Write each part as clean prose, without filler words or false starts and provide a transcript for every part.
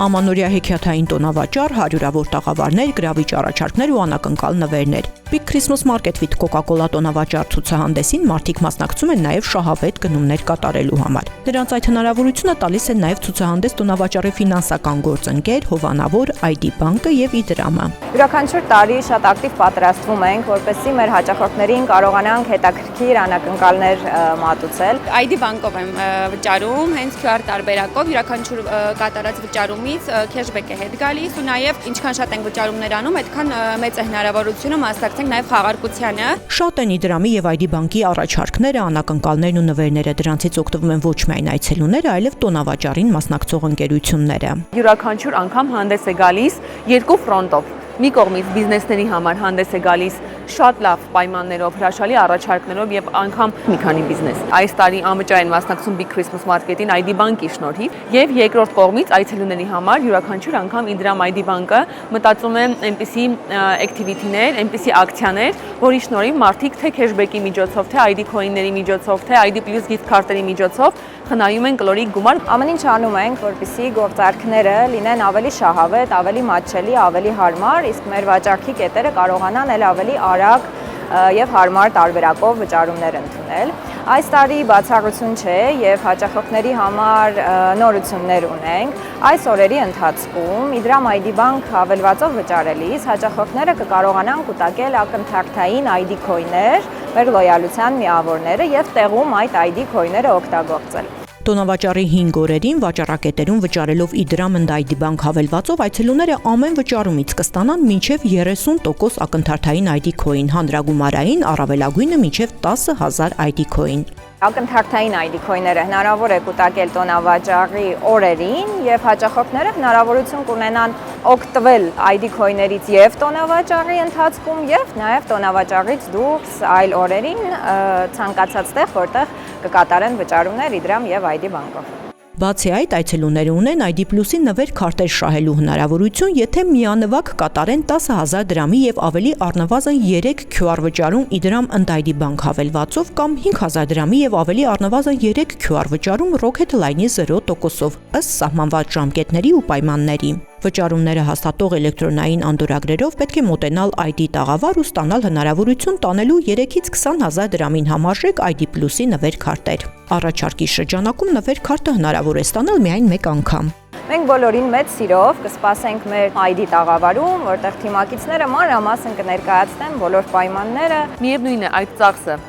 Ամանորյա հեքիաթային տոնավաճառ, հարյուրավոր տաղավարներ, գրավիչ առաջարկներ ու անակնկալ նվերներ։ Big Christmas Market with Coca-Cola տոնավաճառ ցուցահանդեսին մարդիկ մասնակցում են նաև շահավետ գնումներ կատարելու համար։ Նրանց այդ հնարավորությունը տալիս են նաև ցուցահանդես տոնավաճառի ֆինանսական գործընկեր, հովանավոր, ID բանկը եւ Իդրամը։ Յուրաքանչյուր տարի շատ ակտիվ պատրաստվում ենք, որպեսզի մեր հաճախորդներին կարողանանք հետաքրքիր անակնկալներ մատուցել։ ID բանկով եմ վճարում, հենց QR տարբերակով յուրաքանչյուր կատարած վճարումից քեշբեք է հետ գալիս ու նաև ինչքան շատ ենք վճարումներ անում, այդքան մեծ է հնարավորությունը մասնակցենք նաև խաղարկությանը։ Շատ են Իդրամի եւ ID բանկի առաջարկները, անակնկալներն ու նվերները, դրանցից օգտվում են ոչ միայն այցելուները, այլև տոնավաճառին մասնակցող ընկերությունները։ Յուրաքանչյուր անգամ հանդես է գալիս երկու ֆրոնտով։ Մի կողմից բիզնեսների համար հանդես է գալիս շատ լավ պայմաններով, հրաշալի առաջարկներով եւ անգամ մի քանի բիզնես։ Այս տարի անվճար են մասնակցում Big Christmas Market-ին ID բանկի շնորհիվ եւ երկրորդ կողմից այցելուների համար յուրաքանչյուր անգամ Իդրամ ID բանկը մտածում է այնպիսի activity-ներ, այնպիսի ակցիաներ, որի շնորհիվ մարդիկ թե քեշբեկի միջոցով, թե ID coin-ների միջոցով, թե ID Plus gift card-երի միջոցով խնայում են կլորիկ գումար։ Ամեն ինչ անում ենք, որպեսզի գործարքները լինեն ավելի շահավետ, ավելի մատչելի, ավելի հարմար, իսկ մեր վաճառքի կետերը կարողանան էլ ավելի արագ եւ հարմար տարբերակով վճարումներ ընդունել։ Այս տարի բացառություն չէ եւ հաճախորդների համար նորություններ ունենք։ Այս օրերի ընթացքում Իդրամ ID բանկ հավելվածով վճարելիս հաճախորդները կկարողանան կուտակել ակնթարթային ID coin-ներ, մեր լոյալության միավորները եւ տեղում այդ ID coin-ները օգտագործել։ Տոնավաճառի 5 օրերին վաճառակետերում վճարելով Իդրամ ID բանկ հավելվածով այցելուները ամեն վճարումից կստանան մինչև 30% ակնթարթային ID coin, հանրագումարային առավելագույնը մինչև 10,000 ID coin։ Ակնթարթային ID coin-ները հնարավոր է կուտակել տոնավաճառի օրերին եւ հաճախորդները հնարավորություն կունենան օգտվել ID coin-ներից եւ տոնավաճառի ընթացքում եւ նաեւ տոնավաճառից դուրս այլ օրերին ցանկացած տեղ, որտեղ կկատարեն վճարումներ Իդրամ եւ ID բանկով։ Բացի այդ, այցելուները ունեն ID Plus-ի նվեր քարտեր շահելու հնարավորություն, եթե միանվագ կատարեն 10,000 դրամի եւ ավելի առնվազն 3 QR վճարում Իդրամ ID բանկ հավելվածով կամ 5,000 դրամի եւ ավելի առնվազն 3 QR վճարում Rocket Line-ի 0%-ով, ըստ սահմանված ժամկետների ու պայմանների։ Վճարումները հաստատող էլեկտրոնային անդորրագրերով պետք է մոտենալ ID տաղավար ու ստանալ հնարավորություն տանելու 3-ից 20,000 դրամին համարժեք ID Plus-ի նվեր քարտեր։ Առաջարկի շրջանակում նվեր քարտը հնարավոր է ստանալ միայն մեկ անգամ։ Մենք բոլորին մեծ սիրով կսպասենք մեր ID տաղավարում, որտեղ թիմակիցները մանրամասն կներկայացնեն բոլոր պայմանները։ Միևնույն է այդ ծախսը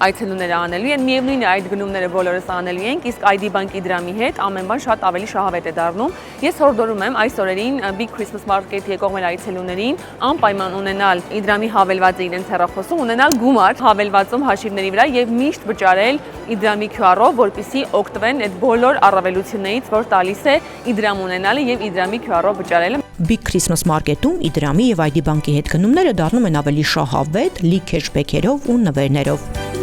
այցելուները անելու են, միևնույն է այդ գնումները բոլորս անելու ենք, իսկ ID բանկ Իդրամի հետ ամեն բան շատ ավելի շահավետ է դառնում։ Ես հորդորում եմ այս օրերին Big Christmas Market եկող մեր այցելուներին անպայման ունենալ Իդրամի հավելվածը իրենց հեռախոսում, ունենալ գումար հավելվածում հաշիվների վրա եւ միշտ վճարել Իդրամի QR-ով, որպեսզի օգտվեն այդ բոլոր առավելություններից, որ տալիս է Իդրամ ունենալը եւ Իդրամի QR-ով վճարելը։ Big Christmas Market-ում Իդրամի եւ ID բանկի հետ գնումները դառնում են ավելի շահավետ, լի քեշբեքերով ու նվերներով։